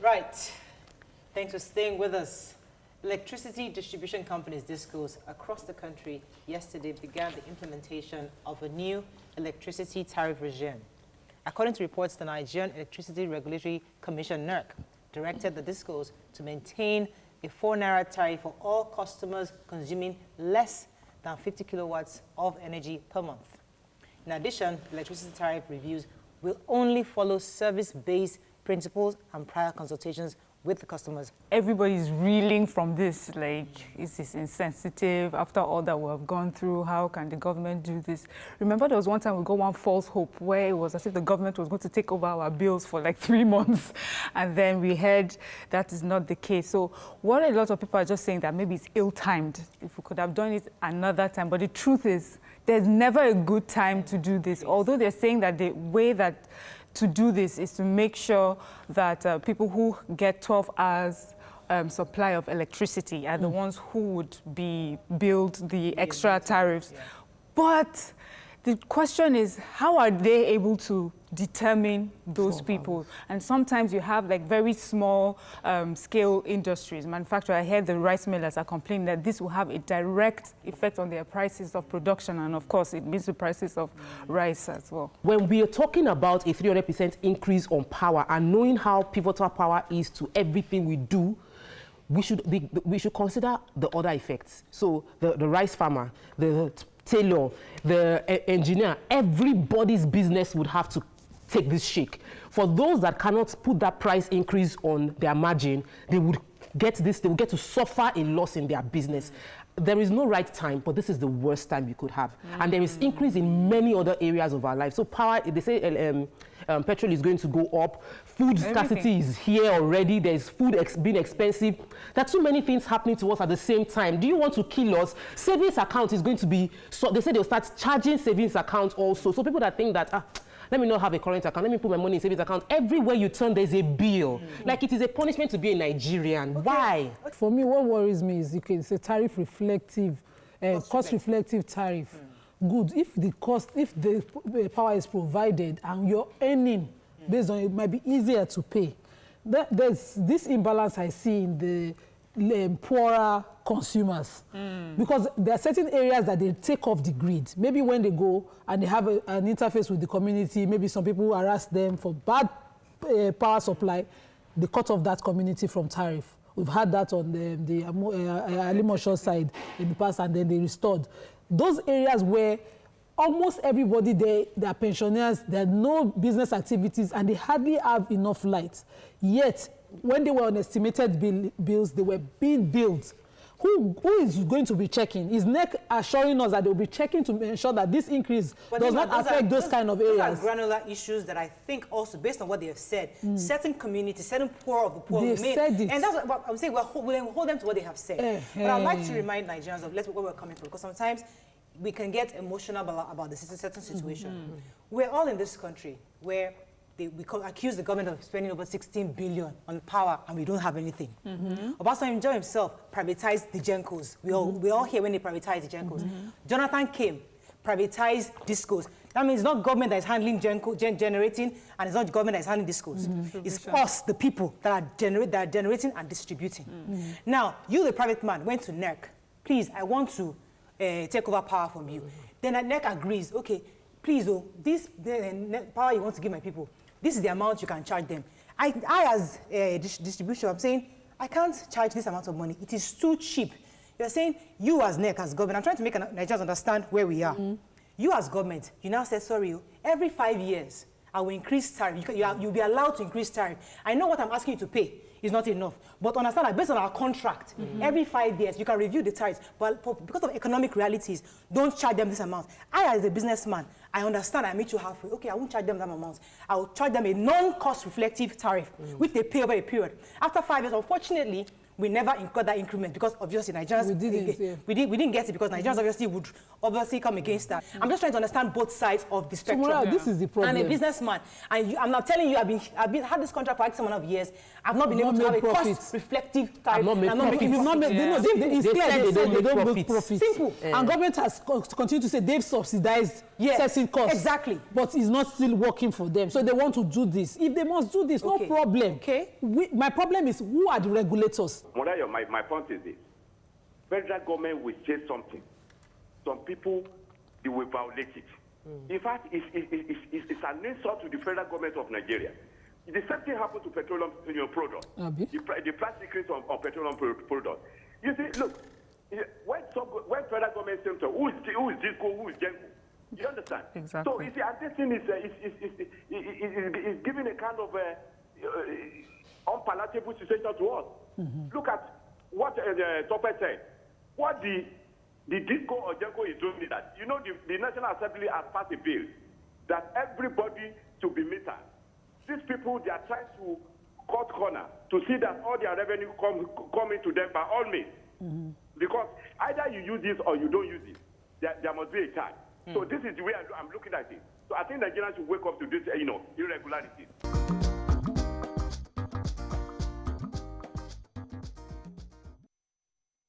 Right. Thanks for staying with us. Electricity distribution companies, DISCOs, across the country yesterday began the implementation of a new electricity tariff regime. According to reports, the Nigerian Electricity Regulatory Commission, NERC, directed the DISCOs to maintain a 4 naira tariff for all customers consuming less than 50 kilowatts of energy per month. In addition, electricity tariff reviews will only follow service-based principles and prior consultations with the customers. Everybody's reeling from this, like, is this insensitive? After all that we have gone through, how can the government do this? Remember there was one time we got one false hope where it was as if the government was going to take over our bills for like 3 months. And then we heard that is not the case. So what a lot of people are just saying that maybe it's ill-timed. If we could have done it another time. But the truth is, there's never a good time to do this. Although they're saying that the way that to do this is to make sure that people who get 12 hours supply of electricity are the ones who would be billed the extra tariffs. Yeah. But the question is, how are they able to determine those people? And sometimes you have like very small scale industries, manufacturers. I heard the rice millers are complaining that this will have a direct effect on their prices of production, and of course it means the prices of rice as well. When we are talking about a 300% increase on power and knowing how pivotal power is to everything we do, we should consider the other effects. So the rice farmer, the tailor, the engineer, everybody's business would have to take this shake. For those that cannot put that price increase on their margin, they will get to suffer a loss in their business. There is no right time, but this is the worst time you could have. And there is increase in many other areas of our life. So power, they say petrol is going to go up. Food scarcity is here already. There's food being expensive. There are too many things happening to us at the same time. Do you want to kill us? Savings account is going to be, so they say they'll start charging savings account also. So people that think that, let me not have a current account, let me put my money in savings account. Everywhere you turn, there's a bill. Like it is a punishment to be a Nigerian. Okay. Why? For me, what worries me is it's a tariff reflective, cost reflective tariff. Good. If the power is provided and you're earning based on it, might be easier to pay. There's this imbalance I see in the poorer consumers, because there are certain areas that they take off the grid. Maybe when they go and they have an interface with the community, maybe some people harass them for bad power supply, they cut off that community from tariff. We've had that on the Alimosho side in the past, and then they restored. Those areas where almost everybody there, they are pensioners, there are no business activities, and they hardly have enough light. Yet, when they were on estimated bills, they were being billed. Who is going to be checking? Is NERC assuring us that they will be checking to ensure that this increase does not affect those kind of areas? Those are granular issues that I think also, based on what they have said, certain communities, certain poor of the poor, They've said it. And that's what I'm saying, we'll hold them to what they have said. But I'd like to remind Nigerians of where we're coming from, because sometimes we can get emotional about the certain situation. We're all in this country where we accuse the government of spending over 16 billion on power, and we don't have anything. Obasanjo himself privatized the GENCOs. We all hear when they privatized the GENCOs. Jonathan came, privatized DISCOs. That means it's not government that is handling generating, and it's not government that is handling DISCOs. It's us, the people, that are generating and distributing. Now, you, the private man, went to NERC. Please, I want to take over power from you. Then NERC agrees, okay, please, this power you want to give my people, this is the amount you can charge them. I as a distribution, I'm saying, I can't charge this amount of money. It is too cheap. You're saying, you as NERC, as government, I'm trying to make Nigerians understand where we are. You as government, you now say, sorry, every 5 years, I will increase tariff. You'll be allowed to increase tariff. I know what I'm asking you to pay is not enough. But understand that based on our contract, every 5 years, you can review the tariffs. But because of economic realities, don't charge them this amount. I, as a businessman, I understand I meet you halfway. Okay, I won't charge them that amount. I will charge them a non-cost reflective tariff, which they pay over a period. After 5 years, unfortunately, we never incurred that increment because obviously Nigerians we didn't get it because Nigerians obviously would come against that. I'm just trying to understand both sides of the spectrum. So, this is the problem. I'm a businessman, and I'm not telling you I've had this contract for X amount of years. I've not been able to have a cost reflective tariff. I'm not making profits. They don't make profits. Simple. And government has continued to say they've subsidized certain cutting costs. Exactly. But it's not still working for them. So they want to do this. If they must do this, no problem. Okay. My problem is, who are the regulators? Morayo, my point is this. Federal government will say something. Some people, they will violate it. In fact, it's an insult to the federal government of Nigeria. The same thing happened to petroleum products. The price increase on petroleum products. You see, look, when federal government says, who is Disco, who is Genko? You understand? Exactly. So, you see, and this thing is giving a kind of unpalatable situation to us. Look at what Topper said. What the Disco or Genko is doing is that, you know, the National Assembly has passed a bill that everybody should be metered. These people, they are trying to cut corner to see that all their revenue come into them by all means. Because either you use this or you don't use it. There must be a charge. So this is the way I'm looking at it. So I think Nigerians should wake up to this, irregularities.